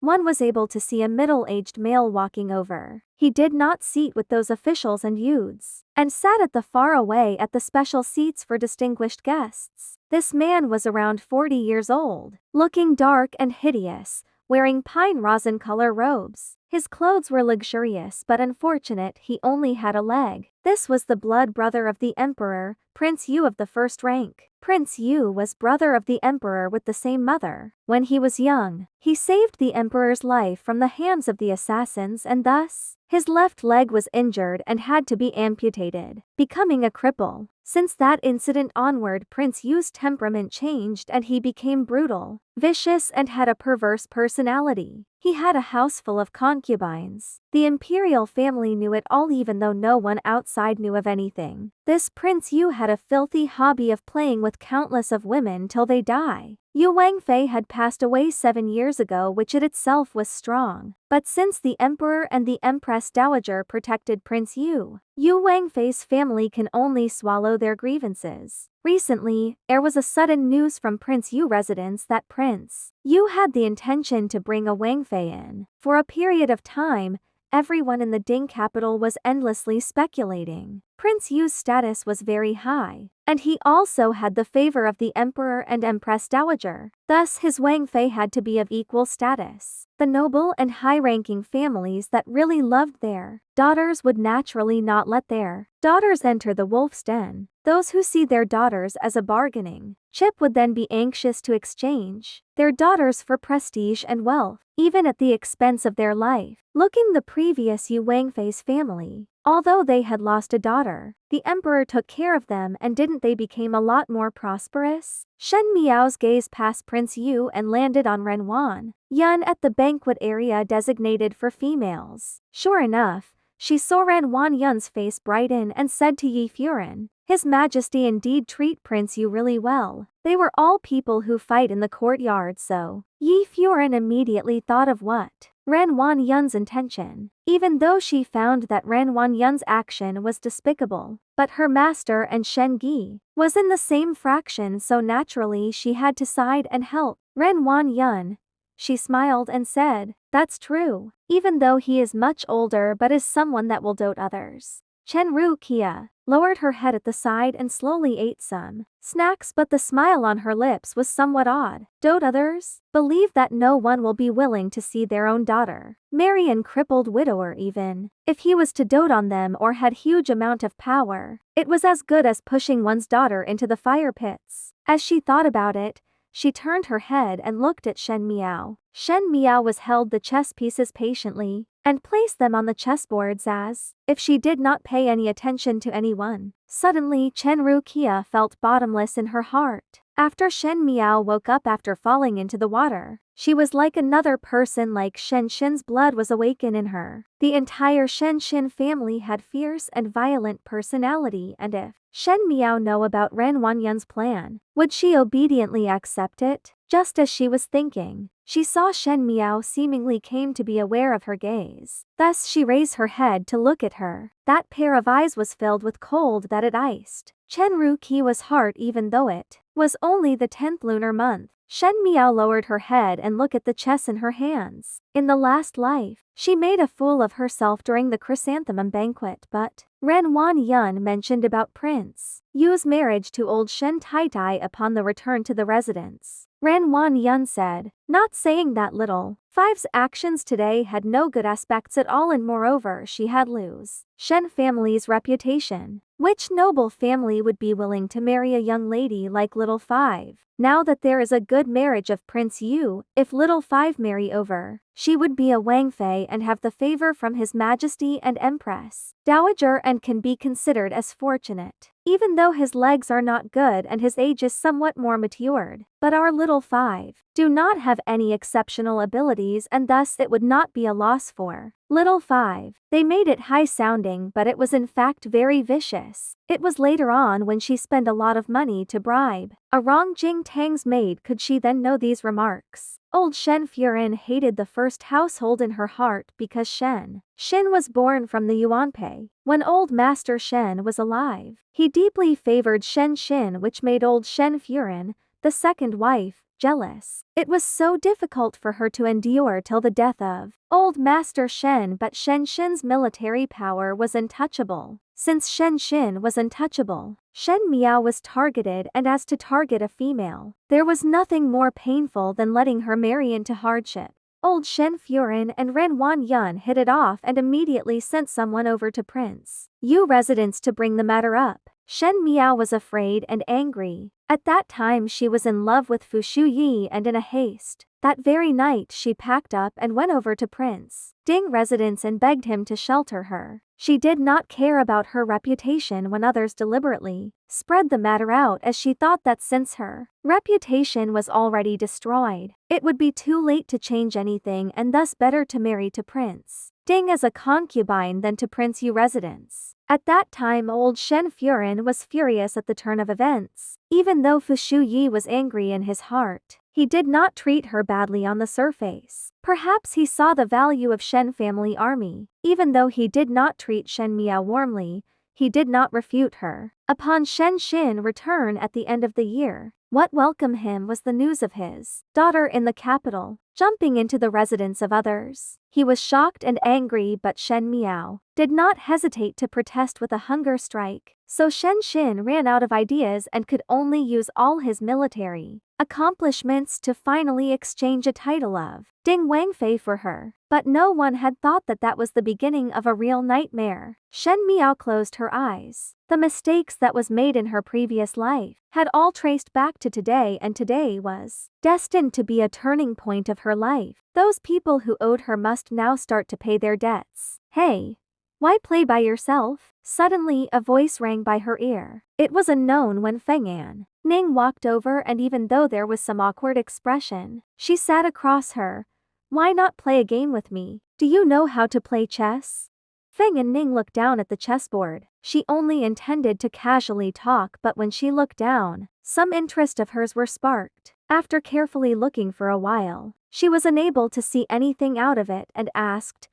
one was able to see a middle-aged male walking over. He did not seat with those officials and youths, and sat at the far away at the special seats for distinguished guests. This man was around 40 years old, looking dark and hideous, wearing pine rosin color robes. His clothes were luxurious, but unfortunate he only had a leg. This was the blood brother of the emperor, Prince Yu of the first rank. Prince Yu was brother of the emperor with the same mother. When he was young, he saved the emperor's life from the hands of the assassins, and thus, his left leg was injured and had to be amputated, becoming a cripple. Since that incident onward, Prince Yu's temperament changed and he became brutal, vicious, and had a perverse personality. He had a house full of concubines. The imperial family knew it all, even though no one outside knew of anything. This Prince Yu had a filthy hobby of playing with countless of women till they die. Yu Wangfei had passed away 7 years ago, which it itself was strong. But since the emperor and the empress dowager protected Prince Yu, Yu Wangfei's family can only swallow their grievances. Recently, there was a sudden news from Prince Yu residence that Prince Yu had the intention to bring a Wangfei in. For a period of time, everyone in the Ding capital was endlessly speculating. Prince Yu's status was very high, and he also had the favor of the emperor and empress dowager. Thus his Wangfei had to be of equal status. The noble and high-ranking families that really loved their daughters would naturally not let their daughters enter the wolf's den. Those who see their daughters as a bargaining chip would then be anxious to exchange their daughters for prestige and wealth, even at the expense of their life. Looking the previous Yu Wangfei's family, although they had lost a daughter, the emperor took care of them, and didn't they became a lot more prosperous? Shen Miao's gaze passed Prince Yu and landed on Ren Wan Yun at the banquet area designated for females. Sure enough, she saw Ren Wan Yun's face brighten and said to Yi Furen, "His Majesty indeed treat Prince Yu really well." They were all people who fight in the courtyard, so Yi Furen immediately thought of what Ren Wan Yun's intention, even though she found that Ren Wan Yun's action was despicable. But her master and Shen Gi was in the same fraction, so naturally she had to side and help Ren Wan Yun. She smiled and said, "That's true, even though he is much older but is someone that will dote others." Chen Rukia lowered her head at the side and slowly ate some snacks, but the smile on her lips was somewhat odd. Dote others? Believe that no one will be willing to see their own daughter marry a crippled widower, even if he was to dote on them or had huge amount of power. It was as good as pushing one's daughter into the fire pits. As she thought about it, she turned her head and looked at Shen Miao. Shen Miao was held the chess pieces patiently and placed them on the chessboards as if she did not pay any attention to anyone. Suddenly Chen Rukia felt bottomless in her heart. After Shen Miao woke up after falling into the water, she was like another person, like Shen Shin's blood was awakened in her. The entire Shen Shin family had fierce and violent personality, and if Shen Miao know about Ren Wan Yun's plan, would she obediently accept it? Just as she was thinking, she saw Shen Miao seemingly came to be aware of her gaze. Thus she raised her head to look at her. That pair of eyes was filled with cold that it iced Chen Rukia's heart, even though it was only the 10th lunar month. Shen Miao lowered her head and looked at the chess in her hands. In the last life, she made a fool of herself during the chrysanthemum banquet, but Ren Wan Yun mentioned about Prince Yu's marriage to old Shen Taitai upon the return to the residence. Ren Wan Yun said, "Not saying that little Five's actions today had no good aspects at all, and moreover she had lose Shen family's reputation. Which noble family would be willing to marry a young lady like Little Five? Now that there is a good marriage of Prince Yu, if Little Five marry over, she would be a Wangfei and have the favor from His Majesty and Empress Dowager, and can be considered as fortunate, even though his legs are not good and his age is somewhat more matured. But our Little Five do not have any exceptional abilities, and thus it would not be a loss for Little Five." They made it high-sounding, but it was in fact very vicious. It was later on when she spent a lot of money to bribe a wrong Jing Tang's maid could she then know these remarks. Old Shen Furen hated the first household in her heart because Shen Shin was born from the Yuanpei. When old Master Shen was alive, he deeply favored Shen Shin, which made old Shen Furen, the second wife, jealous. It was so difficult for her to endure till the death of old Master Shen, but Shen's military power was untouchable. Since Shen was untouchable, Shen Miao was targeted, and as to target a female, there was nothing more painful than letting her marry into hardship. Old Shen Furin and Ren Wan hit it off and immediately sent someone over to Prince Yu residence to bring the matter up. Shen Miao was afraid and angry. At that time she was in love with Fu Shuyi, and in a haste, that very night she packed up and went over to Prince Ding residence and begged him to shelter her. She did not care about her reputation when others deliberately spread the matter out, as she thought that since her reputation was already destroyed, it would be too late to change anything, and thus better to marry to Prince Ding as a concubine than to Prince Yu residence. At that time old Shen Furin was furious at the turn of events. Even though Fu Shuyi was angry in his heart, he did not treat her badly on the surface. Perhaps he saw the value of Shen family army. Even though he did not treat Shen Miao warmly, he did not refute her. Upon Shen return at the end of the year, what welcomed him was the news of his daughter in the capital, jumping into the residence of others. He was shocked and angry, but Shen Miao did not hesitate to protest with a hunger strike. So Shen ran out of ideas and could only use all his military accomplishments to finally exchange a title of Ding Wangfei for her. But no one had thought that that was the beginning of a real nightmare. Shen Miao closed her eyes. The mistakes that was made in her previous life had all traced back to today, and today was destined to be a turning point of her life. Those people who owed her must now start to pay their debts. Hey, why play by yourself? Suddenly a voice rang by her ear. It was unknown when Feng Ning walked over, and even though there was some awkward expression, she sat across her. Why not play a game with me? Do you know how to play chess? Feng Ning looked down at the chessboard. She only intended to casually talk, but when she looked down, some interest of hers were sparked. After carefully looking for a while, she was unable to see anything out of it and asked,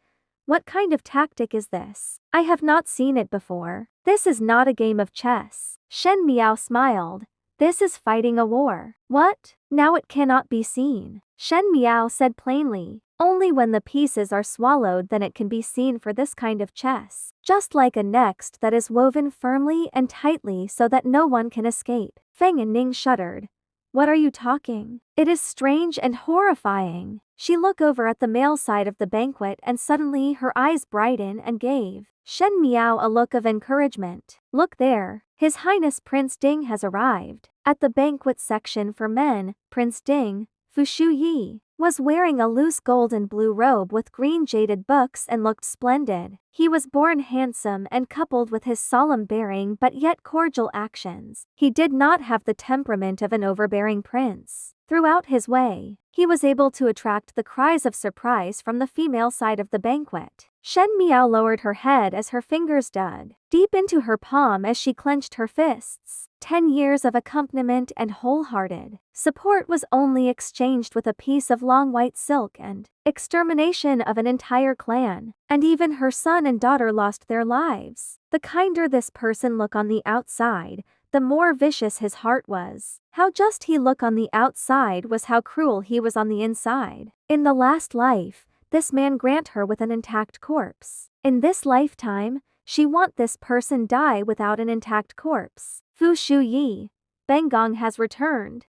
"What kind of tactic is this? I have not seen it before." "This is not a game of chess." Shen Miao smiled. "This is fighting a war." "What? Now it cannot be seen." Shen Miao said plainly. "Only when the pieces are swallowed then it can be seen for this kind of chess. Just like a next that is woven firmly and tightly so that no one can escape." Feng Ning shuddered. "What are you talking? It is strange and horrifying." She looked over at the male side of the banquet, and suddenly her eyes brightened and gave Shen Miao a look of encouragement. "Look there, His Highness Prince Ding has arrived." At the banquet section for men, Prince Ding, Fu Shuyi, was wearing a loose gold and blue robe with green jaded books and looked splendid. He was born handsome, and coupled with his solemn bearing but yet cordial actions, he did not have the temperament of an overbearing prince. Throughout his way, he was able to attract the cries of surprise from the female side of the banquet. Shen Miao lowered her head as her fingers dug deep into her palm as she clenched her fists. 10 years of accompaniment and wholehearted support was only exchanged with a piece of long white silk and extermination of an entire clan, and even her son and daughter lost their lives. The kinder this person looked on the outside, the more vicious his heart was. How just he looked on the outside was how cruel he was on the inside. In the last life, this man grant her with an intact corpse. In this lifetime, she want this person die without an intact corpse. Fu Shuyi, Bengong has returned.